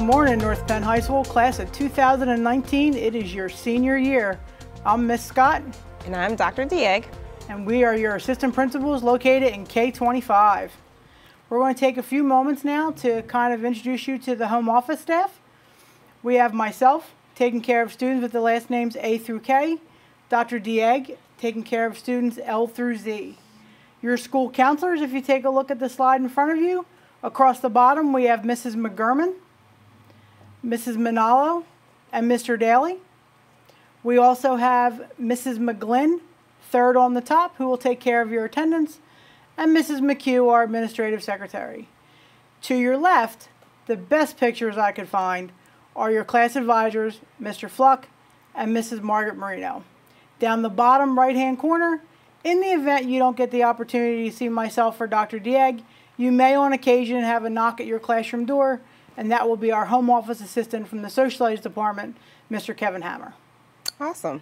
morning, North Penn High School, class of 2019. It is your senior year. I'm Miss Scott. And I'm Dr. Diegue. And we are your assistant principals located in K25. We're going to take a few moments now to kind of introduce you to the home office staff. We have myself taking care of students with the last names A through K, Dr. Diegue taking care of students L through Z. Your school counselors, if you take a look at the slide in front of you, across the bottom we have Mrs. McGurman, Mrs. Manalo, and Mr. Daly. We also have Mrs. McGlynn, third on the top, who will take care of your attendance, and Mrs. McHugh, our administrative secretary. To your left, the best pictures I could find are your class advisors, Mr. Fluck and Mrs. Margaret Marino. Down the bottom right-hand corner, in the event you don't get the opportunity to see myself or Dr. Diegue, you may on occasion have a knock at your classroom door, and that will be our home office assistant from the social studies department, Mr. Kevin Hammer. Awesome.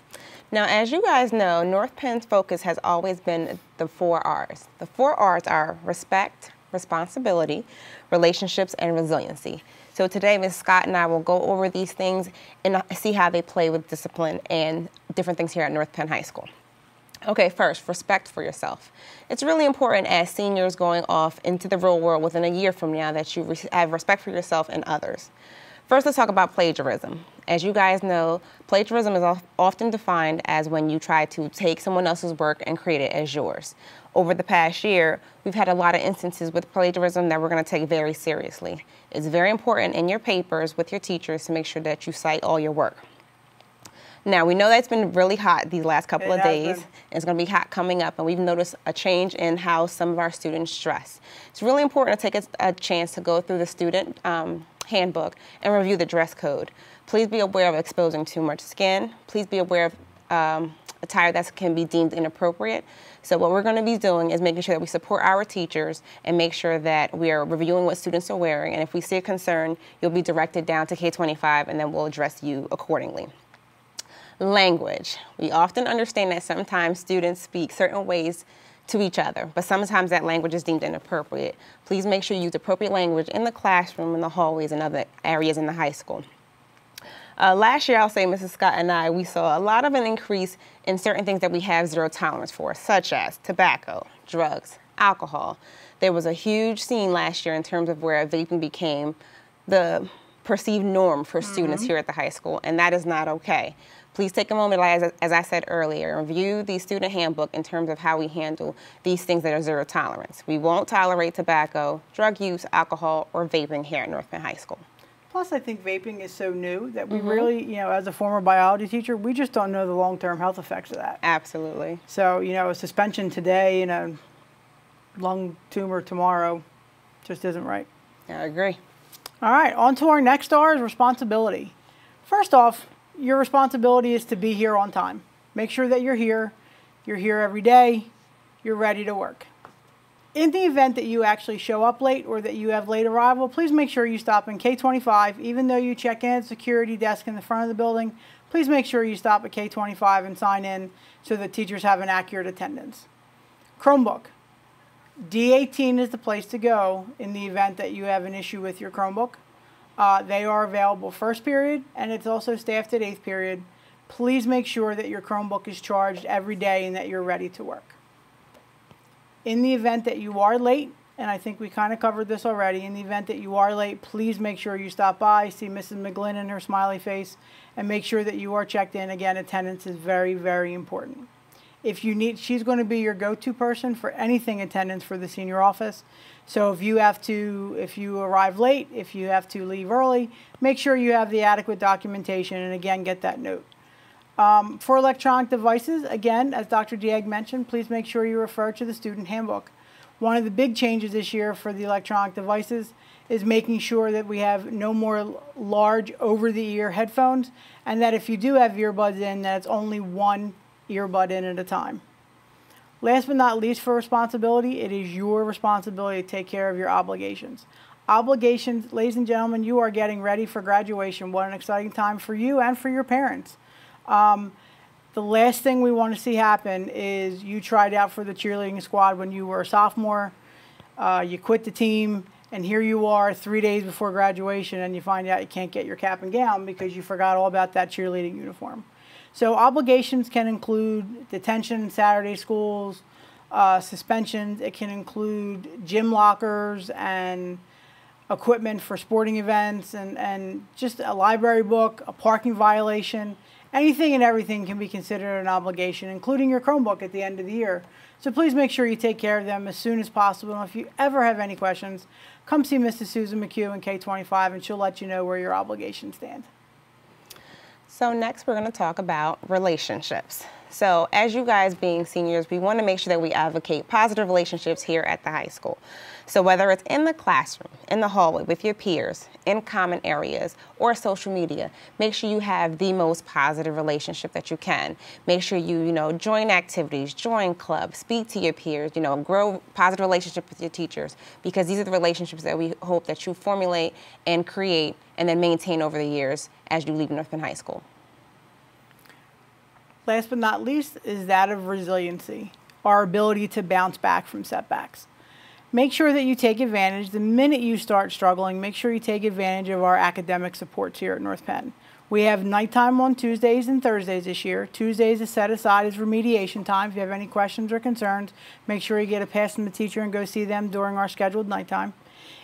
Now, as you guys know, North Penn's focus has always been the 4 R's. The 4 R's are respect, responsibility, relationships, and resiliency. So today, Ms. Scott and I will go over these things and see how they play with discipline and different things here at North Penn High School. Okay, first, respect for yourself. It's really important as seniors going off into the real world within a year from now that you have respect for yourself and others. First, let's talk about plagiarism. As you guys know, plagiarism is often defined as when you try to take someone else's work and create it as yours. Over the past year, we've had a lot of instances with plagiarism that we're going to take very seriously. It's very important in your papers with your teachers to make sure that you cite all your work. Now, we know that it's been really hot these last couple of days. It's going to be hot coming up, and we've noticed a change in how some of our students dress. It's really important to take a chance to go through the student handbook and review the dress code. Please be aware of exposing too much skin. Please be aware of attire that can be deemed inappropriate. So what we're going to be doing is making sure that we support our teachers and make sure that we are reviewing what students are wearing. And if we see a concern, you'll be directed down to K25, and then we'll address you accordingly. Language. We often understand that sometimes students speak certain ways to each other, but sometimes that language is deemed inappropriate. Please make sure you use appropriate language in the classroom, in the hallways, and other areas in the high school. Last year, I'll say, Mrs. Scott and I, we saw a lot of an increase in certain things that we have zero tolerance for, such as tobacco, drugs, alcohol. There was a huge scene last year in terms of where vaping became the perceived norm for students here at the high school, and that is not okay. Please take a moment, as I said earlier, and review the student handbook in terms of how we handle these things that are zero tolerance. We won't tolerate tobacco, drug use, alcohol, or vaping here at North Penn High School. Plus, I think vaping is so new that we really, as a former biology teacher, we just don't know the long-term health effects of that. Absolutely. So, a suspension today and a lung tumor tomorrow just isn't right. I agree. All right, on to our next R is responsibility. First off, your responsibility is to be here on time. Make sure that you're here every day, you're ready to work. In the event that you actually show up late or that you have late arrival, please make sure you stop in K25. Even though you check in at the security desk in the front of the building, please make sure you stop at K25 and sign in so that teachers have an accurate attendance. Chromebook. D18 is the place to go in the event that you have an issue with your Chromebook. They are available first period, and it's also staffed at 8th period. Please make sure that your Chromebook is charged every day and that you're ready to work. In the event that you are late, and I think we kind of covered this already, in the event that you are late, please make sure you stop by, see Mrs. McGlynn and her smiley face, and make sure that you are checked in. Again, attendance is very, very important. If you need, she's going to be your go-to person for anything attendance for the senior office. So if you arrive late, if you have to leave early, make sure you have the adequate documentation and again, get that note. For electronic devices, again, as Dr. Diegue mentioned, please make sure you refer to the student handbook. One of the big changes this year for the electronic devices is making sure that we have no more large over-the-ear headphones, and that if you do have earbuds in, that it's only one earbud in at a time. Last but not least for responsibility, it is your responsibility to take care of your obligations. Obligations, ladies and gentlemen, you are getting ready for graduation. What an exciting time for you and for your parents. The last thing we want to see happen is you tried out for the cheerleading squad when you were a sophomore, you quit the team, and here you are 3 days before graduation and you find out you can't get your cap and gown because you forgot all about that cheerleading uniform. So obligations can include detention, Saturday schools, suspensions. It can include gym lockers and equipment for sporting events, and just a library book, a parking violation. Anything and everything can be considered an obligation, including your Chromebook at the end of the year. So please make sure you take care of them as soon as possible. And if you ever have any questions, come see Mrs. Susan McHugh in K-25 and she'll let you know where your obligations stand. So next we're going to talk about relationships. So as you guys being seniors, we want to make sure that we advocate positive relationships here at the high school. So whether it's in the classroom, in the hallway, with your peers, in common areas, or social media, make sure you have the most positive relationship that you can. Make sure you join activities, join clubs, speak to your peers, grow positive relationship with your teachers, because these are the relationships that we hope that you formulate and create and then maintain over the years as you leave North Penn High School. Last but not least is that of resiliency, our ability to bounce back from setbacks. Make sure that you take advantage, the minute you start struggling, make sure you take advantage of our academic supports here at North Penn. We have nighttime on Tuesdays and Thursdays this year. Tuesdays is set aside as remediation time. If you have any questions or concerns, make sure you get a pass from the teacher and go see them during our scheduled nighttime.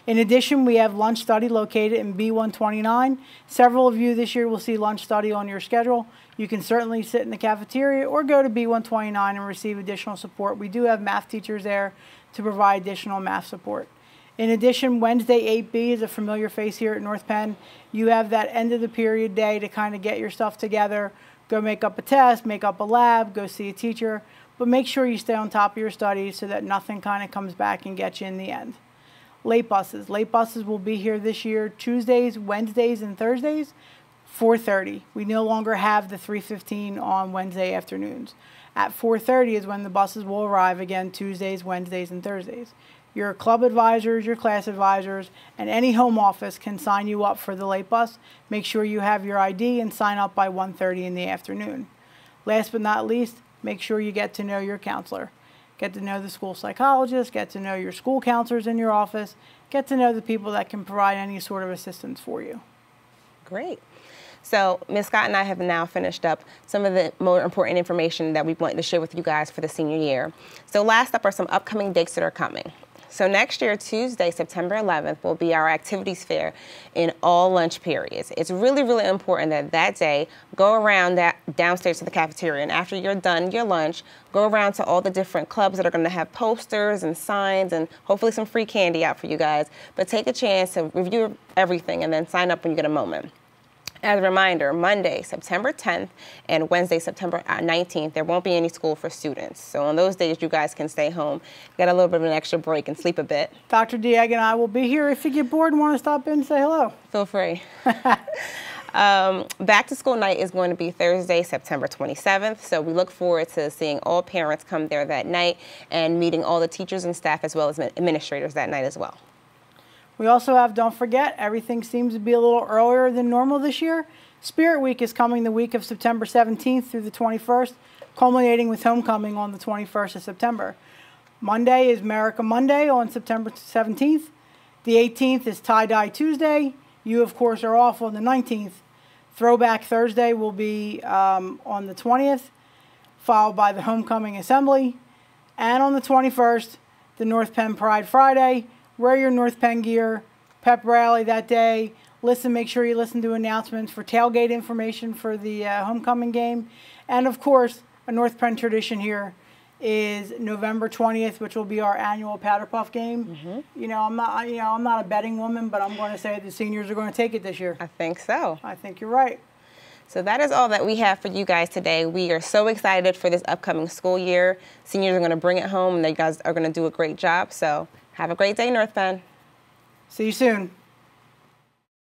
In addition, we have lunch study located in B129. Several of you this year will see lunch study on your schedule. You can certainly sit in the cafeteria or go to B129 and receive additional support. We do have math teachers there to provide additional math support. In addition, Wednesday 8B is a familiar face here at North Penn. You have that end of the period day to kind of get your stuff together, go make up a test, make up a lab, go see a teacher, but make sure you stay on top of your studies so that nothing kind of comes back and gets you in the end. Late buses. Late buses will be here this year Tuesdays, Wednesdays, and Thursdays, 4:30. We no longer have the 3:15 on Wednesday afternoons. At 4:30 is when the buses will arrive again, Tuesdays, Wednesdays, and Thursdays. Your club advisors, your class advisors, and any home office can sign you up for the late bus. Make sure you have your ID and sign up by 1:30 in the afternoon. Last but not least, make sure you get to know your counselor. Get to know the school psychologist, get to know your school counselors in your office, get to know the people that can provide any sort of assistance for you. Great. So Ms. Scott and I have now finished up some of the more important information that we want to share with you guys for the senior year. So last up are some upcoming dates that are coming. So next year, Tuesday, September 11th, will be our activities fair in all lunch periods. It's really, really important that that day, go around downstairs to the cafeteria, and after you're done your lunch, go around to all the different clubs that are going to have posters and signs and hopefully some free candy out for you guys. But take a chance to review everything and then sign up when you get a moment. As a reminder, Monday, September 10th and Wednesday, September 19th, there won't be any school for students. So on those days, you guys can stay home, get a little bit of an extra break, and sleep a bit. Dr. Diegue and I will be here if you get bored and want to stop in and say hello. Feel free. Back to school night is going to be Thursday, September 27th. So we look forward to seeing all parents come there that night and meeting all the teachers and staff as well as administrators that night as well. We also have, don't forget, everything seems to be a little earlier than normal this year. Spirit Week is coming the week of September 17th through the 21st, culminating with homecoming on the 21st of September. Monday is America Monday on September 17th. The 18th is Tie-Dye Tuesday. You, of course, are off on the 19th. Throwback Thursday will be on the 20th, followed by the Homecoming Assembly. And on the 21st, the North Penn Pride Friday. Wear your North Penn gear, pep rally that day. Make sure you listen to announcements for tailgate information for the homecoming game. And of course, a North Penn tradition here is November 20th, which will be our annual Powder Puff game. Mm-hmm. I'm not a betting woman, but I'm going to say the seniors are going to take it this year. I think so. I think you're right. So that is all that we have for you guys today. We are so excited for this upcoming school year. Seniors are going to bring it home, and you guys are going to do a great job. So have a great day, North Penn. See you soon.